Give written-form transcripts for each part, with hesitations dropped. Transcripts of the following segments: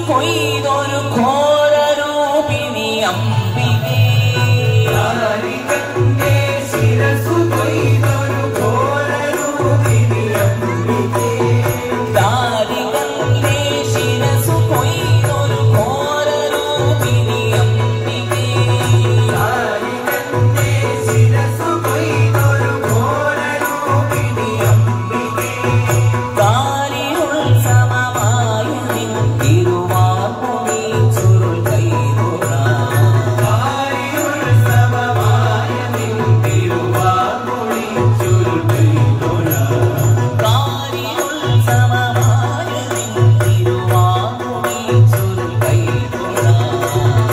കൊയ്തൊരു ഘോരരൂപിണി അംബികേ താരികന്റെ ശിരസു കൊയ്തൊരു ഘോരരൂപിണി അംബികേ താരികന്റെ ശിരസു കൊയ്തൊരു ഘോരരൂപിണി അംബികേ താരികന്റെ ശിരസു കൊയ്തൊരു ഘോരരൂപിണി അംബികേ കാരിയുത്സവമായ നിൻ തിരുവാർമുടി ചുരുൾ കൈതൊഴാ കാരിയുത്സവമായ നിൻ തിരുവാർമുടി ചുരുൾ കൈതൊഴാ കാരിയുത്സവമായ നിൻ തിരുവാർമുടി ചുരുൾ കൈതൊഴാ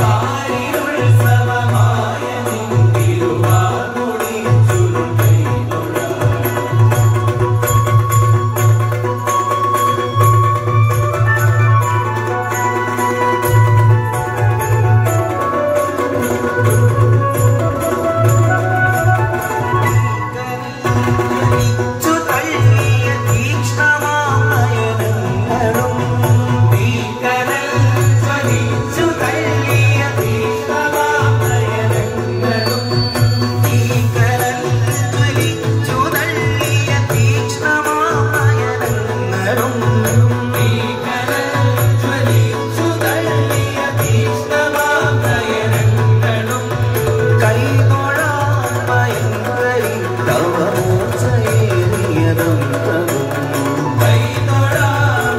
കാരിയുത്സവമായ നിൻ തിരുവാർമുടി ചുരുൾ കൈതൊഴാ ചുതള്ളിയ തീക്ഷ്ണമായനങ്ങളും തീക്കനൽ ജ്വലിച്ചു തള്ളിയ തീക്ഷ്ണമായനങ്ങളും തീക്കനൽ ജ്വലിച്ചു തള്ളിയ തീക്ഷ്ണമായനങ്ങളും തീക്കനൽ ജ്വലിച്ചു തള്ളിയ തീക്ഷ്ണമായനങ്ങളും കൈതൊഴാൻ ഭയങ്കരി തവമൂർച്ചയേറിയതും തവും കൈതൊഴാൻ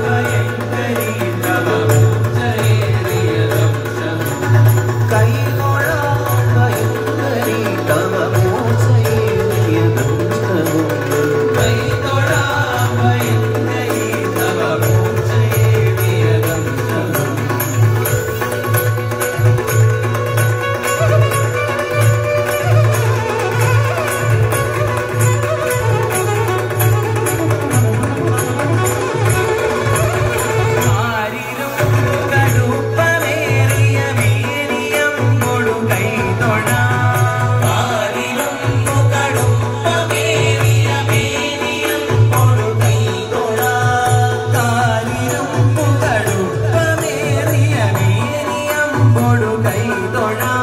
ഭയങ്കരി തവമൂർച്ചയേറിയതും കൈതൊഴാൻ ഭയങ്കരി തവമൂർച്ചയേറിയതും കൈതൊഴാൻ ഭയങ്കരി തവമൂർച്ചയേറിയതും ആരിലും കടുപ്പമേറിയ മേനിയം കൊടു കൈതൊഴാം ആരിലും കടുപ്പമേറിയ മേനിയം കൊടു കൈതൊഴാ ആരിലും കടുപ്പമേറിയ മേനിയം കൊടു കൈതൊഴാം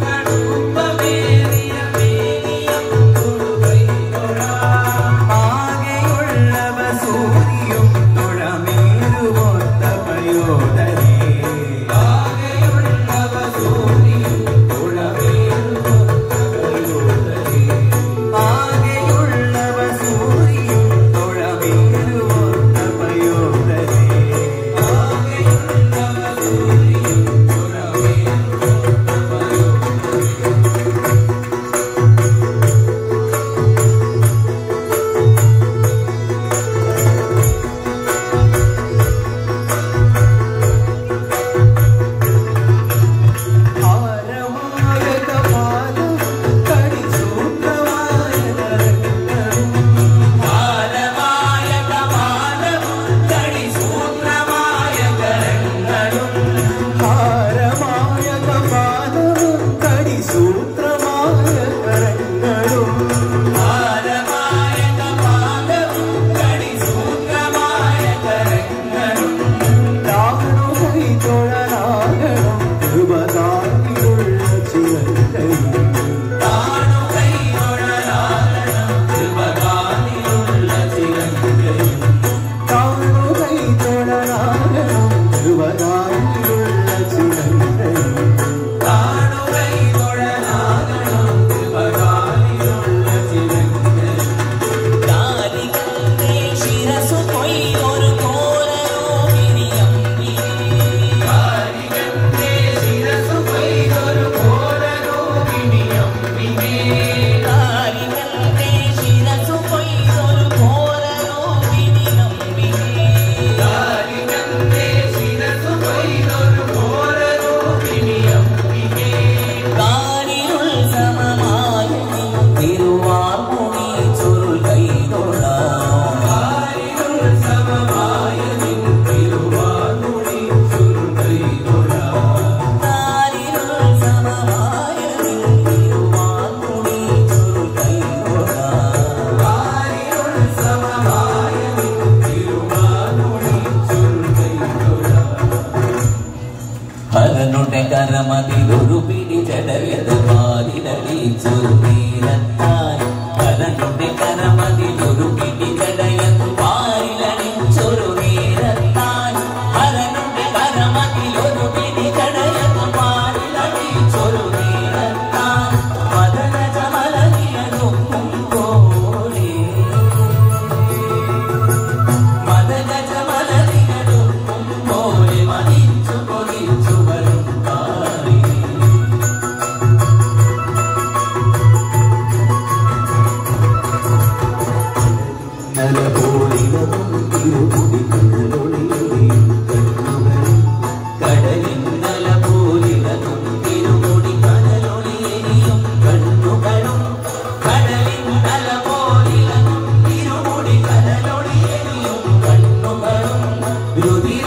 കടുപ്പമേറിയ മേനിയം കൊടു കൈതൊഴാം ആകെയുള്ളവ സൂര്യയും തുഴമേറുമൊത്ത പയോധനേ ആകെയുള്ളവ സൂര്യയും തുഴമേറുമൊത്ത പയോധനേ ആകെയുള്ളവ സൂര്യയും തുഴമേറുമൊത്ത പയോധനേ ആകെയുള്ളവ സൂര്യയും തുഴമേറുമൊത്ത പയോധനേ ഭാരമായ കപാലം കടിസൂത്രമായ നരങ്ങളും ഭാരമായ കപാലവും കടിസൂത്രമായ കരങ്ങളും ഭാരമായ കപാലവും കടിസൂത്രമായ കരങ്ങളും ഭാരമായ കപാലവും കടിസൂത്രമായ കരങ്ങളും താണുകൈ തൊഴനാകണം കൃപതാക്കിയുള്ള ചിരങ്കൈ താണുകൈതൊഴലാകണം കൃപകാലിലുള്ള ചിരങ്കയും താണുകൈ തൊഴനാകണം കൃപതാക്കിയുള്ള ചിരങ്കൈ താണുകൈതൊഴലാകണം കൃപകാലിലുള്ള ചിരങ്കയും കാലികന്റെ ശിരസു കൊയ്തൊരു ഘോരരൂപിണി അംബികേ കാരികന്റെ ശിരസു കൊയ്തൊരു ഘോരരൂപിണി അംബികേ കാലികന്റെ ശിരസു കൊയ്തൊരു ഘോരരൂപിണി അംബികേ കാരികന്റെ ശിരസു കൊയ്തൊരു ഘോരരൂപിണി അംബികേ കാരിയുത്സവമായ നിൻ തിരുവാർമുടി ചുരുൾ കൈതൊഴാ കാരിയുത്സവമായ കരമതിലൊരു പിടി ജടയത് പാലിലടിച്ചൊരു നേരത്തായി കരനുടെ കരമതിലൊരു പിടി ജടയത് പാലിലടിച്ചൊരു നേരത്തായി കരനുടെ കരമതിലൊരു പിടി ജടയത് പാലിലടിച്ചൊരു നേരത്തായി മദനജ മലകിയതൊന്നും പോലെ മദനജ മലകിയതൊന്നും പോലെ മതിച്ചു കൊതിച്ചു വരും കാറി നലപോലിടതും തിരുമുടി കടലൊളിയും കടലിൻ നലപോലിടതും തിരുമുടി കടലൊളിയും കണ്ണുകളും കടലിൻ നലപോലിടതും തിരുമുടി കടലൊളിയും കണ്ണുകളും രുതിര